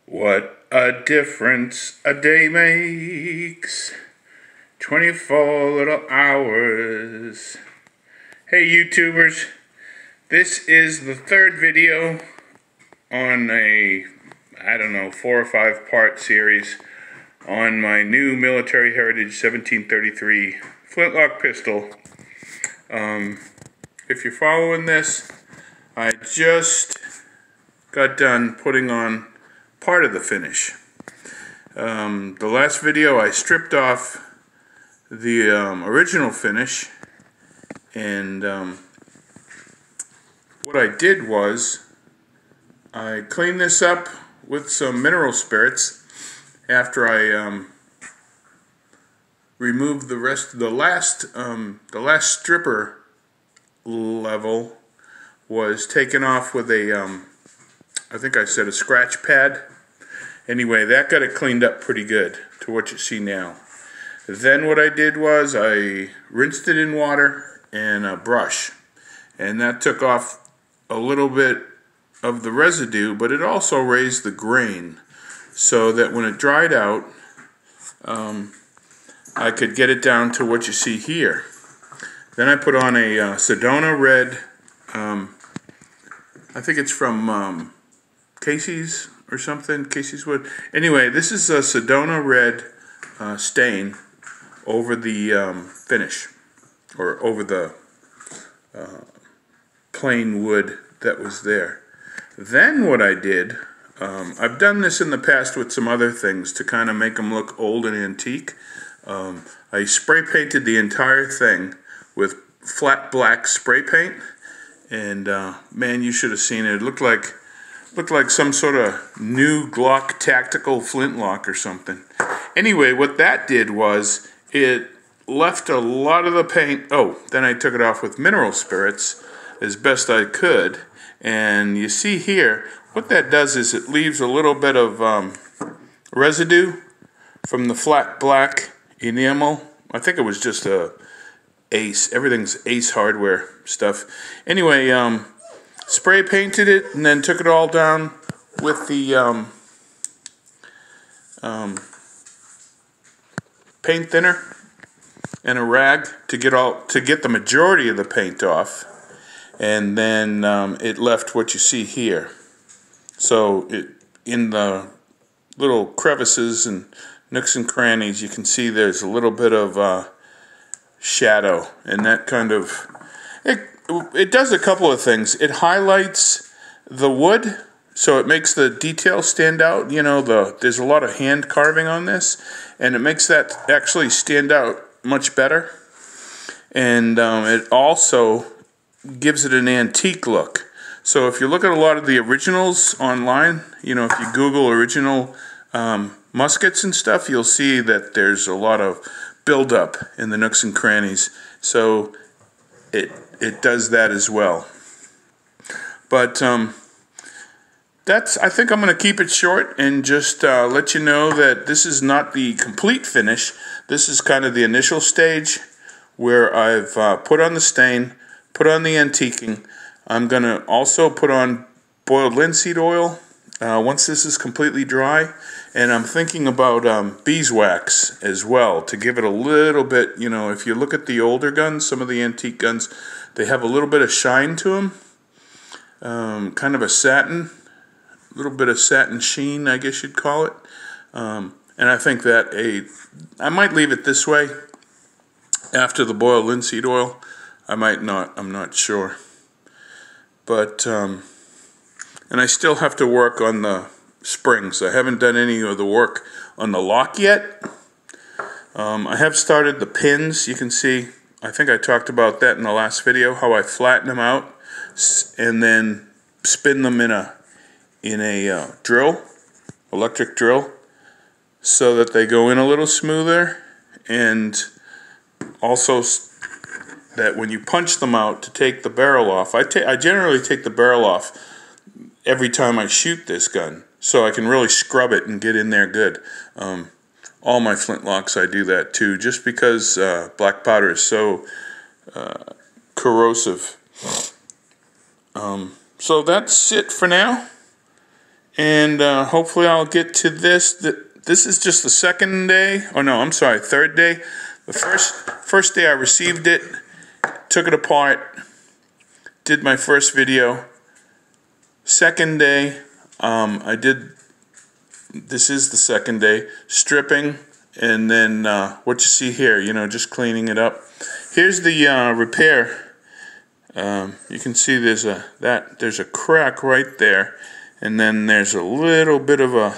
What a difference a day makes. 24 little hours. Hey YouTubers, this is the third video on a, 4 or 5 part series on my new Military Heritage 1733 Flintlock pistol. If you're following this, I just got done putting on part of the finish. The last video I stripped off the original finish, and what I did was I cleaned this up with some mineral spirits after I removed the rest of the last stripper level was taken off with a I think I said a scratch pad. Anyway, that got it cleaned up pretty good to what you see now. Then what I did was I rinsed it in water and a brush, and that took off a little bit of the residue, but it also raised the grain so that when it dried out, I could get it down to what you see here. Then I put on a Sedona red, I think it's from Casey's or something, Casey's Wood. Anyway, this is a Sedona red stain over the finish, or over the plain wood that was there. Then what I did, I've done this in the past with some other things to kind of make them look old and antique. I spray painted the entire thing with flat black spray paint, and man, you should have seen it. It looked like some sort of new Glock tactical flintlock or something. Anyway, what that did was it left a lot of the paint. Oh, then I took it off with mineral spirits as best I could, and you see here what that does is it leaves a little bit of residue from the flat black enamel. I think it was just a Ace. Everything's Ace hardware stuff. Anyway, spray painted it and then took it all down with the paint thinner and a rag to get the majority of the paint off, and then it left what you see here. So in the little crevices and nooks and crannies, you can see there's a little bit of shadow, and that kind of it does a couple of things. It highlights the wood, so it makes the detail stand out. You know, there's a lot of hand carving on this, and it makes that actually stand out much better. And it also gives it an antique look. So if you look at a lot of the originals online, you know, if you Google original muskets and stuff, you'll see that there's a lot of buildup in the nooks and crannies. So it does that as well. But I think I'm going to keep it short and just let you know that this is not the complete finish. This is kind of the initial stage where I've put on the stain, put on the antiquing. I'm going to also put on boiled linseed oil once this is completely dry. And I'm thinking about beeswax as well to give it a little bit, you know, if you look at the older guns, some of the antique guns, they have a little bit of shine to them, kind of a little bit of satin sheen, I guess you'd call it. And I think that I might leave it this way after the boiled linseed oil. I might not, I'm not sure. But, and I still have to work on the springs. I haven't done any of the work on the lock yet. I have started the pins. You can see, I think I talked about that in the last video, how I flatten them out and then spin them in a drill, electric drill, so that they go in a little smoother, and also that when you punch them out to take the barrel off, I generally take the barrel off every time I shoot this gun, so I can really scrub it and get in there good. All my flintlocks I do that too, just because black powder is so corrosive. So that's it for now. and hopefully I'll get to this. This is just the second day. Oh no, I'm sorry, third day. The first day I received it, took it apart, did my first video. Second day, this is the second day, stripping, and then what you see here, just cleaning it up. Here's the repair. You can see there's a crack right there, and then there's a little bit of a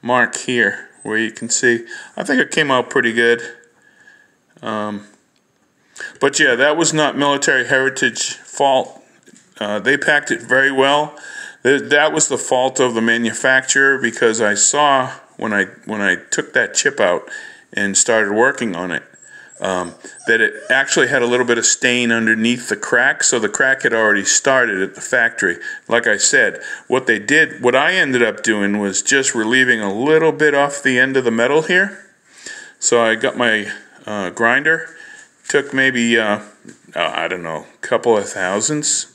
mark here where you can see. I think it came out pretty good. But yeah, that was not Military Heritage fault. They packed it very well. That was the fault of the manufacturer, because I saw when I took that chip out and started working on it, that it actually had a little bit of stain underneath the crack, so the crack had already started at the factory. Like I said, what I ended up doing was just relieving a little bit off the end of the metal here. So I got my grinder, took maybe, I don't know, a couple of thousandths,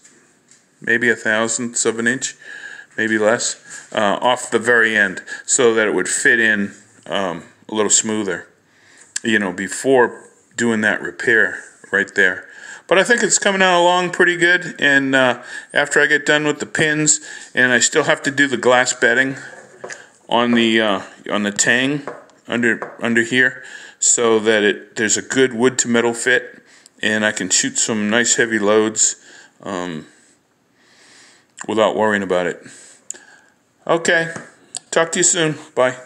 maybe a thousandth of an inch, maybe less, off the very end, so that it would fit in a little smoother, before doing that repair right there. But I think it's coming out along pretty good, and after I get done with the pins, and I still have to do the glass bedding on the tang under here, so that there's a good wood to metal fit, and I can shoot some nice heavy loads without worrying about it. Okay, talk to you soon. Bye.